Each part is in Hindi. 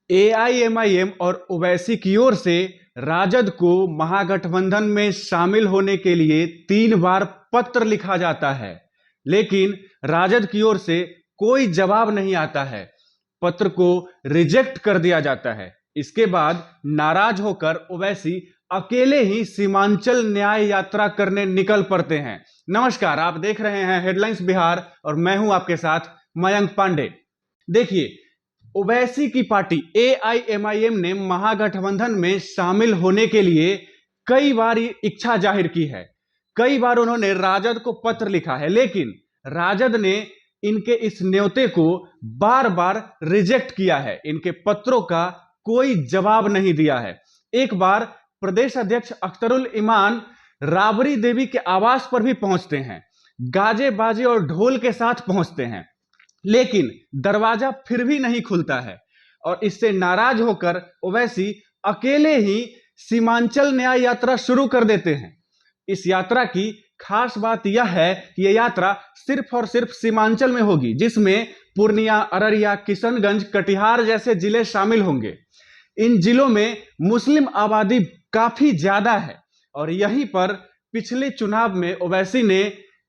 एआईएमआईएम और ओवैसी की ओर से राजद को महागठबंधन में शामिल होने के लिए 3 बार पत्र लिखा जाता है, लेकिन राजद की ओर से कोई जवाब नहीं आता है। पत्र को रिजेक्ट कर दिया जाता है। इसके बाद नाराज होकर ओवैसी अकेले ही सीमांचल न्याय यात्रा करने निकल पड़ते हैं। नमस्कार, आप देख रहे हैं हेडलाइंस बिहार और मैं हूं आपके साथ मयंक पांडे। देखिए, ओवैसी की पार्टी एआईएमआईएम ने महागठबंधन में शामिल होने के लिए कई बार इच्छा जाहिर की है। कई बार उन्होंने राजद को पत्र लिखा है, लेकिन राजद ने इनके इस न्योते को बार बार रिजेक्ट किया है। इनके पत्रों का कोई जवाब नहीं दिया है। एक बार प्रदेश अध्यक्ष अख्तरुल ईमान राबड़ी देवी के आवास पर भी पहुंचते हैं, गाजे बाजे और ढोल के साथ पहुंचते हैं, लेकिन दरवाजा फिर भी नहीं खुलता है और इससे नाराज होकर ओवैसी अकेले ही सीमांचल न्याय यात्रा शुरू कर देते हैं। इस यात्रा की खास बात यह है कि यह यात्रा सिर्फ और सिर्फ सीमांचल में होगी, जिसमें पूर्णिया, अररिया, किशनगंज, कटिहार जैसे जिले शामिल होंगे। इन जिलों में मुस्लिम आबादी काफी ज्यादा है और यहीं पर पिछले चुनाव में ओवैसी ने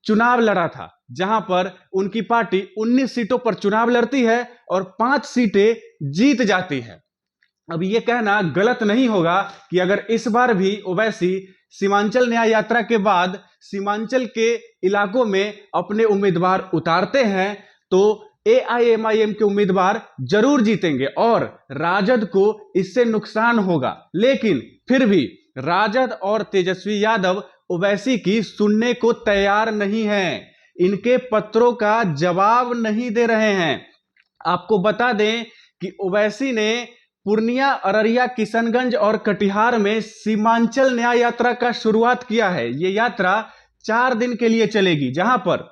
चुनाव लड़ा था, जहां पर उनकी पार्टी 19 सीटों पर चुनाव लड़ती है और 5 सीटें जीत जाती है। अब यह कहना गलत नहीं होगा कि अगर इस बार भी ओवैसी सीमांचल न्याय यात्रा के बाद सीमांचल के इलाकों में अपने उम्मीदवार उतारते हैं तो एआईएमआईएम के उम्मीदवार जरूर जीतेंगे और राजद को इससे नुकसान होगा। लेकिन फिर भी राजद और तेजस्वी यादव ओवैसी की सुनने को तैयार नहीं है। इनके पत्रों का जवाब नहीं दे रहे हैं। आपको बता दें कि ओवैसी ने पूर्णिया, अररिया, किशनगंज और कटिहार में सीमांचल न्याय यात्रा का शुरुआत किया है। ये यात्रा 4 दिन के लिए चलेगी, जहां पर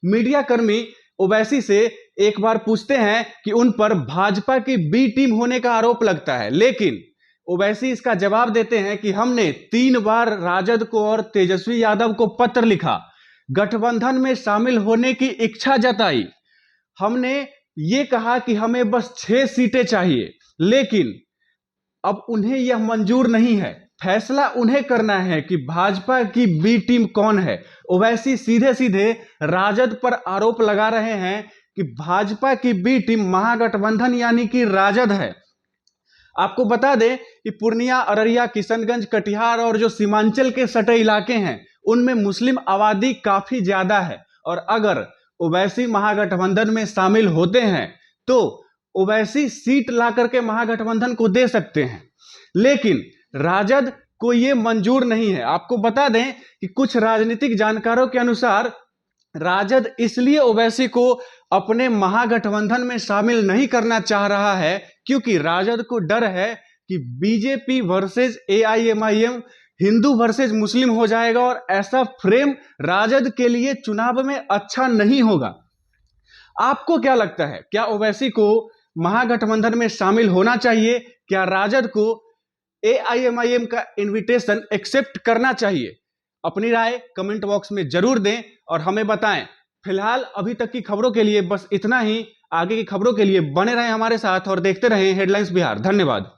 मीडिया कर्मी ओवैसी से एक बार पूछते हैं कि उन पर भाजपा की बी टीम होने का आरोप लगता है, लेकिन ओवैसी इसका जवाब देते हैं कि हमने 3 बार राजद को और तेजस्वी यादव को पत्र लिखा, गठबंधन में शामिल होने की इच्छा जताई। हमने ये कहा कि हमें बस 6 सीटें चाहिए, लेकिन अब उन्हें यह मंजूर नहीं है। फैसला उन्हें करना है कि भाजपा की बी टीम कौन है। ओवैसी सीधे सीधे राजद पर आरोप लगा रहे हैं कि भाजपा की बी टीम महागठबंधन यानी कि राजद है। आपको बता दें कि पूर्णिया, अररिया, किशनगंज, कटिहार और जो सीमांचल के सटे इलाके हैं उनमें मुस्लिम आबादी काफी ज्यादा है और अगर ओवैसी महागठबंधन में शामिल होते हैं तो ओवैसी सीट ला करके महागठबंधन को दे सकते हैं, लेकिन राजद को यह मंजूर नहीं है। आपको बता दें कि कुछ राजनीतिक जानकारों के अनुसार राजद इसलिए ओवैसी को अपने महागठबंधन में शामिल नहीं करना चाह रहा है क्योंकि राजद को डर है कि BJP versus AIMIM Hindu versus Muslim हो जाएगा और ऐसा फ्रेम राजद के लिए चुनाव में अच्छा नहीं होगा। आपको क्या लगता है, क्या ओवैसी को महागठबंधन में शामिल होना चाहिए? क्या राजद को एआईएमआईएम का इनविटेशन एक्सेप्ट करना चाहिए? अपनी राय कमेंट बॉक्स में जरूर दें और हमें बताएं। फिलहाल अभी तक की खबरों के लिए बस इतना ही। आगे की खबरों के लिए बने रहें हमारे साथ और देखते रहें हेडलाइंस बिहार। धन्यवाद।